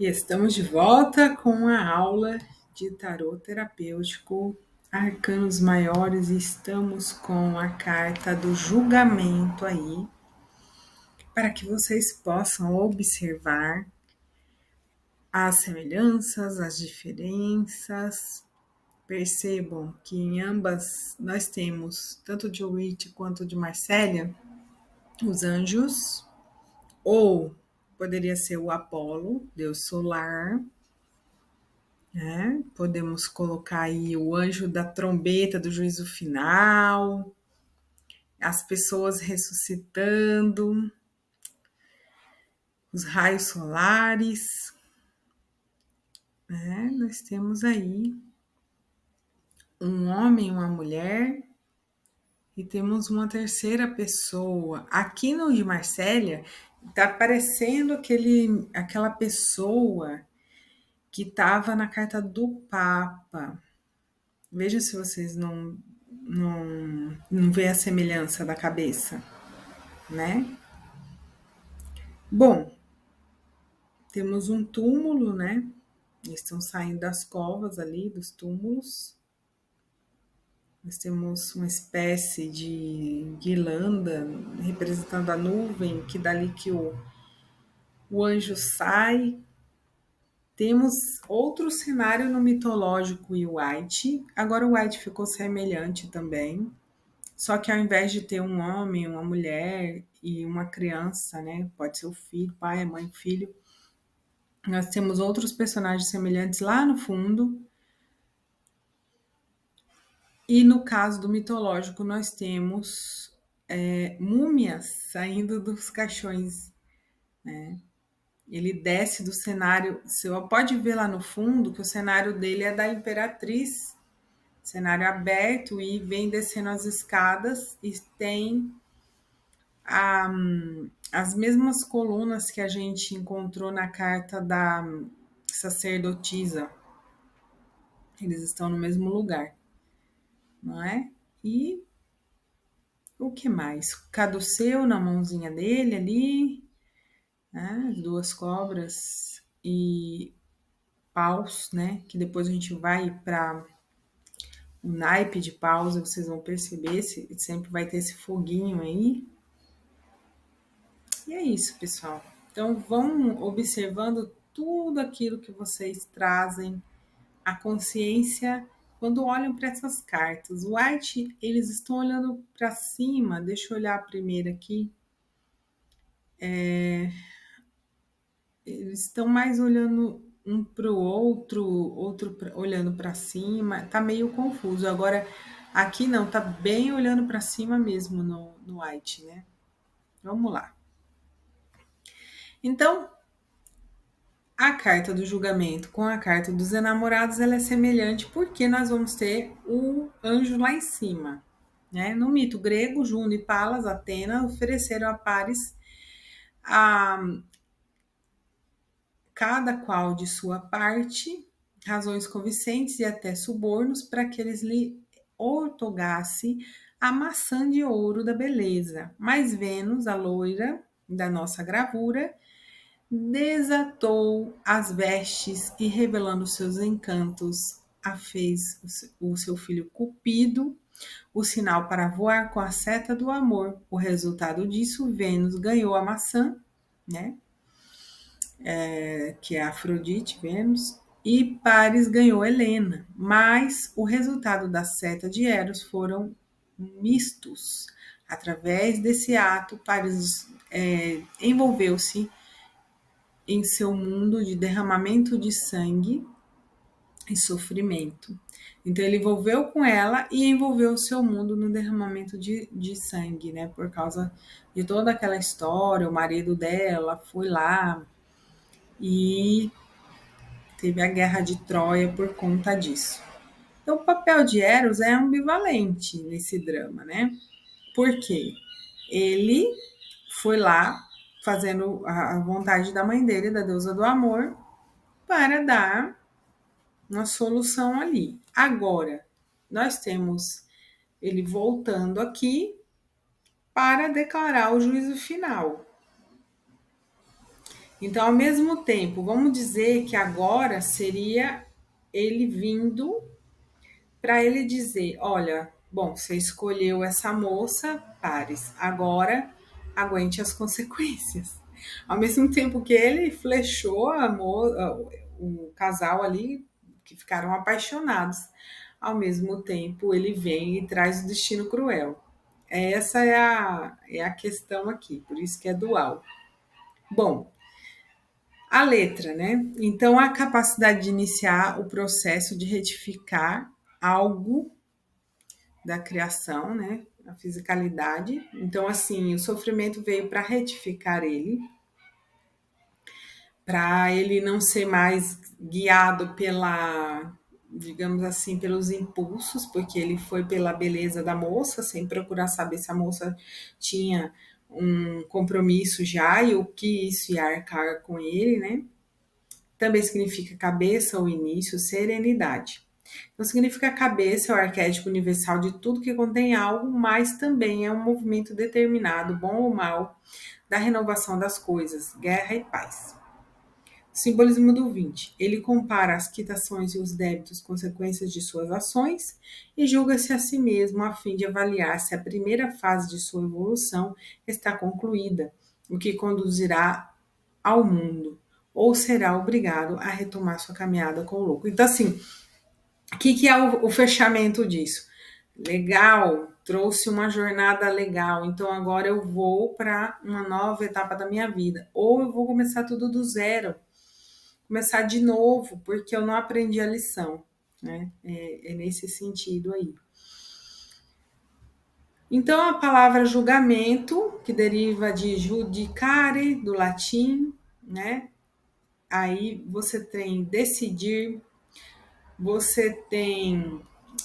E estamos de volta com a aula de tarô terapêutico, arcanos maiores, e estamos com a carta do julgamento aí, para que vocês possam observar as semelhanças, as diferenças. Percebam que em ambas nós temos, tanto de Witch quanto de Marcélia, os anjos, ou poderia ser o Apolo, deus solar, né? Podemos colocar aí o anjo da trombeta do juízo final, as pessoas ressuscitando, os raios solares, né? Nós temos aí um homem e uma mulher e temos uma terceira pessoa. Aqui no de Marsella está aparecendo aquela pessoa que estava na carta do Papa. Veja se vocês não vê a semelhança da cabeça, né? Bom, temos um túmulo, né? Eles estão saindo das covas ali, dos túmulos. Nós temos uma espécie de guirlanda representando a nuvem, que dali que o anjo sai. Temos outro cenário no mitológico e o White. Agora o White ficou semelhante também. Só que ao invés de ter um homem, uma mulher e uma criança, né? Pode ser o filho, pai, a mãe, filho. Nós temos outros personagens semelhantes lá no fundo. E no caso do mitológico, nós temos múmias saindo dos caixões, né? Ele desce do cenário. Você pode ver lá no fundo que o cenário dele é da Imperatriz, cenário aberto, e vem descendo as escadas e tem as mesmas colunas que a gente encontrou na carta da sacerdotisa. Eles estão no mesmo lugar, não é? E o que mais? Caduceu na mãozinha dele ali, né? As duas cobras e paus, né? Que depois a gente vai para o naipe de paus, vocês vão perceber, sempre vai ter esse foguinho aí. E é isso, pessoal. Então, vão observando tudo aquilo que vocês trazem à consciência quando olham para essas cartas. O White, eles estão olhando para cima. Deixa eu olhar primeiro aqui. Eles estão mais olhando um para o outro olhando para cima. Tá meio confuso. Agora, aqui não, tá bem olhando para cima mesmo no White, né? Vamos lá. Então, a carta do julgamento com a carta dos enamorados, ela é semelhante porque nós vamos ter o anjo lá em cima, né? No mito grego, Juno e Palas, Atena, ofereceram a pares a cada qual de sua parte razões convincentes e até subornos para que eles lhe outorgasse a maçã de ouro da beleza. Mas Vênus, a loira da nossa gravura, desatou as vestes e, revelando seus encantos, a fez o seu filho Cupido o sinal para voar com a seta do amor. O resultado disso, Vênus ganhou a maçã, né? Que é a Afrodite, Vênus, e Paris ganhou Helena. Mas o resultado da seta de Eros foram mistos. Através desse ato, Paris envolveu-se em seu mundo de derramamento de sangue e sofrimento. Então ele envolveu com ela e envolveu o seu mundo no derramamento de sangue, né? Por causa de toda aquela história, o marido dela foi lá e teve a guerra de Troia por conta disso. Então o papel de Eros é ambivalente nesse drama, né? Porque ele foi lá fazendo a vontade da mãe dele, da deusa do amor, para dar uma solução ali. Agora, nós temos ele voltando aqui para declarar o juízo final. Então, ao mesmo tempo, vamos dizer que agora seria ele vindo para ele dizer: olha, bom, você escolheu essa moça, Paris, agora aguente as consequências. Ao mesmo tempo que ele flechou o casal ali, que ficaram apaixonados, ao mesmo tempo ele vem e traz o destino cruel. Essa é a questão aqui, por isso que é dual. Bom, a letra, né? Então, a capacidade de iniciar o processo de retificar algo da criação, né? A fisicalidade. Então, assim, o sofrimento veio para retificar ele, para ele não ser mais guiado pela, digamos assim, pelos impulsos, porque ele foi pela beleza da moça, sem procurar saber se a moça tinha um compromisso já e o que isso ia arcar com ele, né? Também significa cabeça ou início, serenidade. Então, significa cabeça, é o arquétipo universal de tudo que contém algo, mas também é um movimento determinado, bom ou mal, da renovação das coisas, guerra e paz. Simbolismo do 20. Ele compara as quitações e os débitos consequências de suas ações e julga-se a si mesmo a fim de avaliar se a primeira fase de sua evolução está concluída, o que conduzirá ao mundo, ou será obrigado a retomar sua caminhada com o louco. Então, assim, o que é o fechamento disso? Legal, trouxe uma jornada legal, então agora eu vou para uma nova etapa da minha vida, ou eu vou começar tudo do zero, começar de novo, porque eu não aprendi a lição, né? É nesse sentido aí. Então, a palavra julgamento, que deriva de judicare, do latim, né? Aí você tem decidir, você tem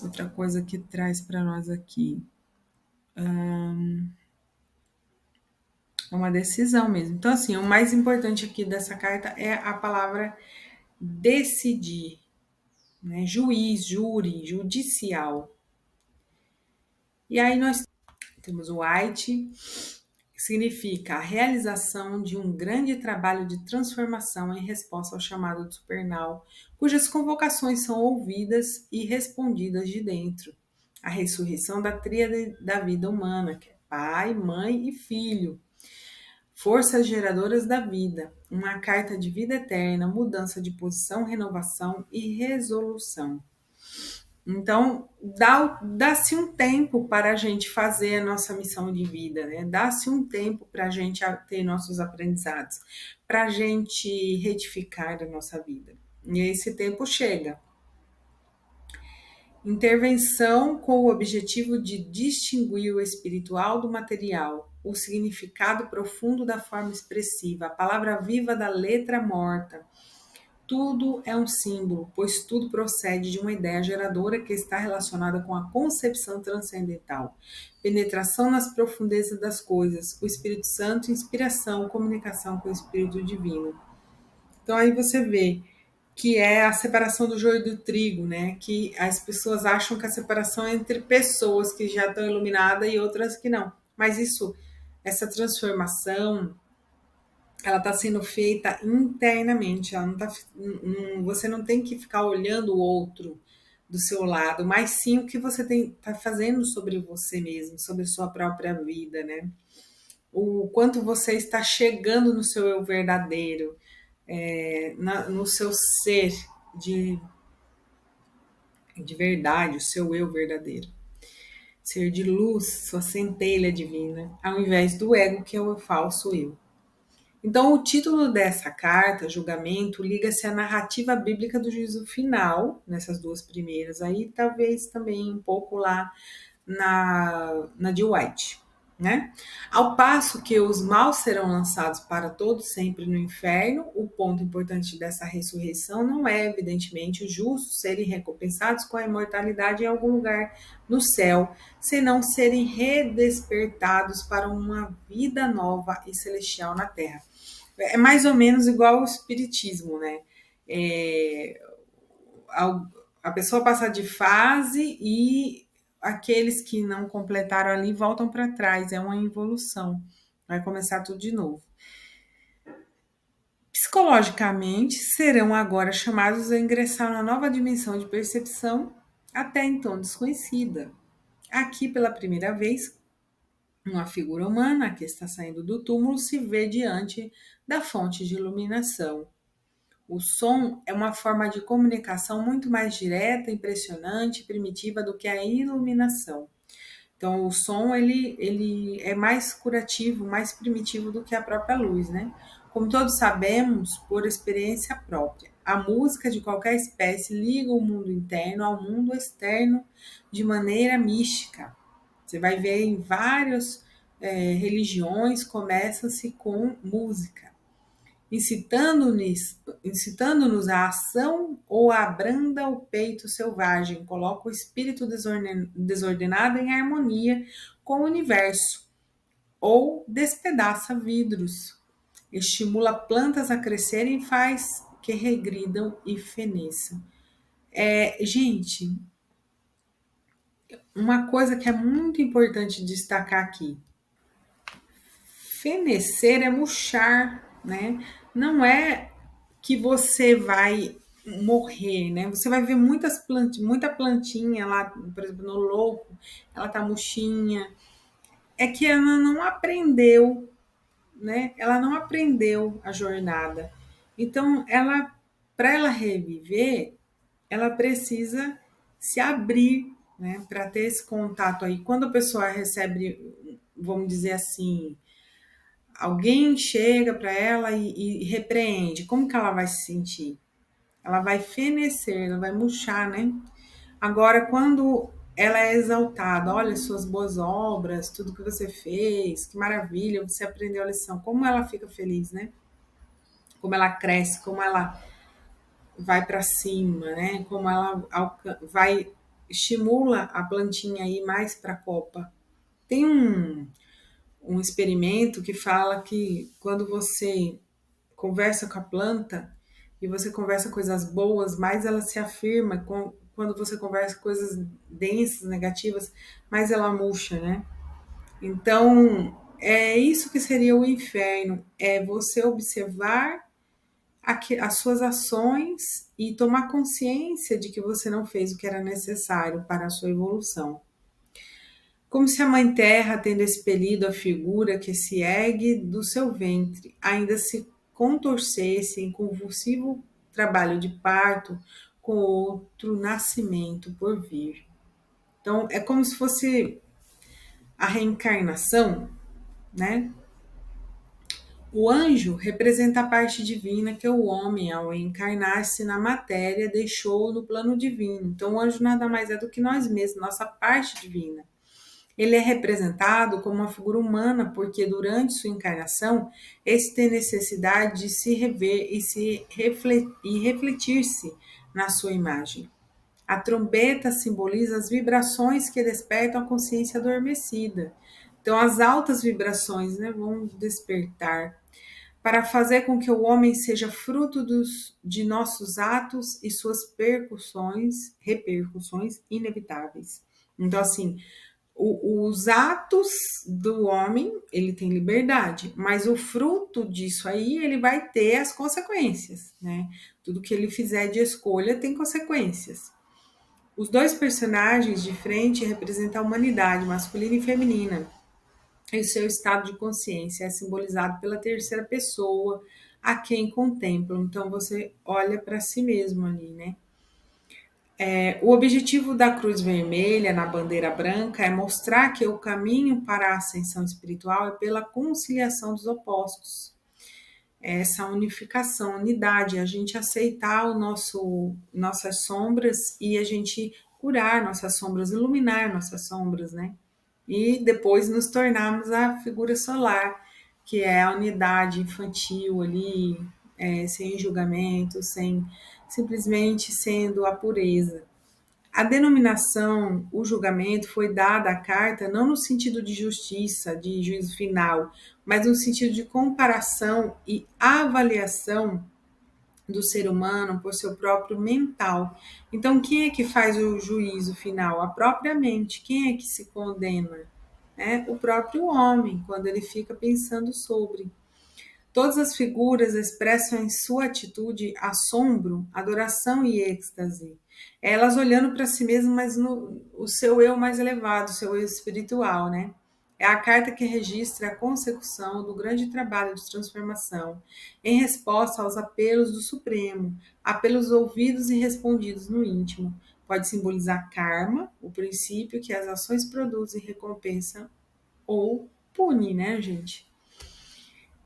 outra coisa que traz para nós aqui. É uma decisão mesmo. Então, assim, o mais importante aqui dessa carta é a palavra decidir, né? Juiz, júri, judicial. E aí nós temos o White, que significa a realização de um grande trabalho de transformação em resposta ao chamado do supernal, cujas convocações são ouvidas e respondidas de dentro. A ressurreição da tríade da vida humana, que é pai, mãe e filho. Forças geradoras da vida, uma carta de vida eterna, mudança de posição, renovação e resolução. Então, dá-se um tempo para a gente fazer a nossa missão de vida, né? Dá-se um tempo para a gente ter nossos aprendizados, para a gente retificar a nossa vida. E esse tempo chega. Intervenção com o objetivo de distinguir o espiritual do material, o significado profundo da forma expressiva, a palavra viva da letra morta. Tudo é um símbolo, pois tudo procede de uma ideia geradora que está relacionada com a concepção transcendental, penetração nas profundezas das coisas, o Espírito Santo, inspiração, comunicação com o Espírito Divino. Então aí você vê que é a separação do joio e do trigo, né? Que as pessoas acham que a separação é entre pessoas que já estão iluminadas e outras que não. Mas essa transformação, ela está sendo feita internamente. Ela não tá, você não tem que ficar olhando o outro do seu lado, mas sim o que você está fazendo sobre você mesmo, sobre a sua própria vida, né? O quanto você está chegando no seu eu verdadeiro, no seu ser de, de verdade, o seu eu verdadeiro. Ser de luz, sua centelha divina, ao invés do ego que é o falso eu. Então, o título dessa carta, julgamento, liga-se à narrativa bíblica do juízo final, nessas duas primeiras aí, talvez também um pouco lá na de White, né? Ao passo que os maus serão lançados para todos sempre no inferno, o ponto importante dessa ressurreição não é, evidentemente, os justos serem recompensados com a imortalidade em algum lugar no céu, senão serem redespertados para uma vida nova e celestial na terra. É mais ou menos igual ao espiritismo, né? É, a pessoa passa de fase e aqueles que não completaram ali voltam para trás. É uma evolução. Vai começar tudo de novo. Psicologicamente, serão agora chamados a ingressar na nova dimensão de percepção até então desconhecida. Aqui, pela primeira vez, uma figura humana que está saindo do túmulo se vê diante da fonte de iluminação. O som é uma forma de comunicação muito mais direta, impressionante e primitiva do que a iluminação. Então, o som ele é mais curativo, mais primitivo do que a própria luz, né? Como todos sabemos, por experiência própria, a música de qualquer espécie liga o mundo interno ao mundo externo de maneira mística. Você vai ver em várias religiões, começa-se com música, incitando-nos à ação ou abranda o peito selvagem, coloca o espírito desordenado em harmonia com o universo, ou despedaça vidros, estimula plantas a crescerem e faz que regridam e feneçam. Gente, uma coisa que é muito importante destacar aqui: fenecer é murchar, né? Não é que você vai morrer, né? Você vai ver muita plantinha lá, por exemplo, no louco, ela tá murchinha. É que ela não aprendeu, né? Ela não aprendeu a jornada. Então, para ela reviver, ela precisa se abrir, né? Para ter esse contato aí. Quando a pessoa recebe, vamos dizer assim, alguém chega para ela e repreende, como que ela vai se sentir? Ela vai fenecer, ela vai murchar, né? Agora, quando ela é exaltada, olha suas boas obras, tudo que você fez, que maravilha, você aprendeu a lição, como ela fica feliz, né? Como ela cresce, como ela vai para cima, né? Como ela vai, estimula a plantinha aí mais para a copa. Tem um experimento que fala que quando você conversa com a planta e você conversa coisas boas, mais ela se afirma. Quando você conversa coisas densas, negativas, mais ela murcha, né? Então, é isso que seria o inferno, é você observar as suas ações e tomar consciência de que você não fez o que era necessário para a sua evolução. Como se a Mãe Terra, tendo expelido a figura que se ergue do seu ventre, ainda se contorcesse em convulsivo trabalho de parto com outro nascimento por vir. Então, é como se fosse a reencarnação, né? O anjo representa a parte divina que o homem, ao encarnar-se na matéria, deixou no plano divino. Então, o anjo nada mais é do que nós mesmos, nossa parte divina. Ele é representado como uma figura humana porque durante sua encarnação esse tem necessidade de se rever e refletir-se na sua imagem. A trombeta simboliza as vibrações que despertam a consciência adormecida. Então, as altas vibrações, né, vão despertar para fazer com que o homem seja fruto de nossos atos e suas repercussões inevitáveis. Então, assim, os atos do homem, ele tem liberdade, mas o fruto disso aí, ele vai ter as consequências, né? Tudo que ele fizer de escolha tem consequências. Os dois personagens de frente representam a humanidade, masculina e feminina, e o seu estado de consciência é simbolizado pela terceira pessoa, a quem contemplam. Então, você olha para si mesmo ali, né? O objetivo da cruz vermelha na bandeira branca é mostrar que o caminho para a ascensão espiritual é pela conciliação dos opostos, essa unificação, unidade, a gente aceitar nossas sombras e a gente curar nossas sombras, iluminar nossas sombras, né? E depois nos tornarmos a figura solar, que é a unidade infantil ali, sem julgamento, sem simplesmente sendo a pureza. A denominação, o julgamento, foi dada à carta não no sentido de justiça, de juízo final, mas no sentido de comparação e avaliação do ser humano por seu próprio mental. Então, quem é que faz o juízo final? A própria mente. Quem é que se condena? O próprio homem, quando ele fica pensando sobre. Todas as figuras expressam em sua atitude assombro, adoração e êxtase. Elas olhando para si mesmas, mas no o seu eu mais elevado, o seu eu espiritual, né? É a carta que registra a consecução do grande trabalho de transformação, em resposta aos apelos do Supremo, apelos ouvidos e respondidos no íntimo. Pode simbolizar karma, o princípio que as ações produzem recompensa ou pune, né, gente?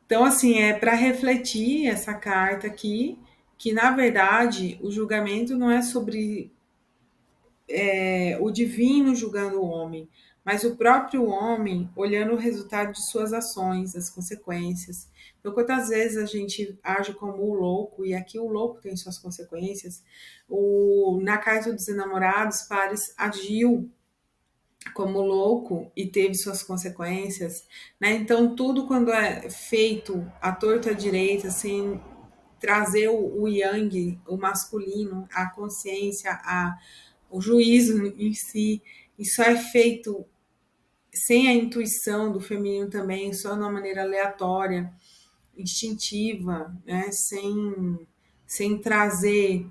Então, assim, é para refletir essa carta aqui, que na verdade o julgamento não é sobre o divino julgando o homem, mas o próprio homem olhando o resultado de suas ações, as consequências. Então, quantas vezes a gente age como o louco, e aqui o louco tem suas consequências, na carta dos enamorados, Paris agiu como louco e teve suas consequências, né? Então, tudo quando é feito à torta à direita, sem trazer o yang, o masculino, a consciência, o juízo em si, isso é feito sem a intuição do feminino também, só de uma maneira aleatória, instintiva, né? Sem trazer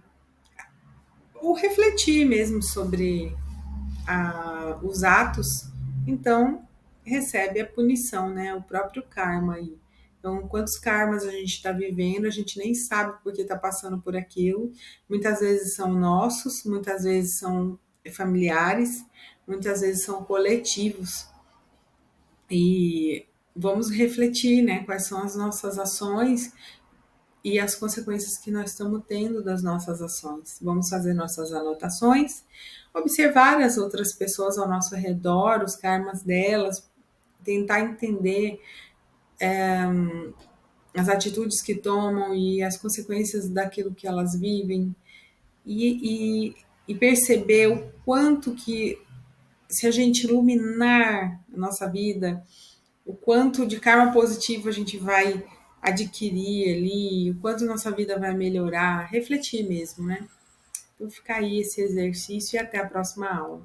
ou refletir mesmo sobre os atos, então recebe a punição, né? O próprio karma aí. Então, quantos karmas a gente está vivendo, a gente nem sabe porque está passando por aquilo. Muitas vezes são nossos, muitas vezes são familiares, muitas vezes são coletivos. E vamos refletir, né? Quais são as nossas ações e as consequências que nós estamos tendo das nossas ações. Vamos fazer nossas anotações, observar as outras pessoas ao nosso redor, os karmas delas, tentar entender as atitudes que tomam e as consequências daquilo que elas vivem e perceber o quanto que, se a gente iluminar a nossa vida, o quanto de karma positivo a gente vai adquirir ali, o quanto nossa vida vai melhorar, refletir mesmo, né? Então fica aí esse exercício e até a próxima aula.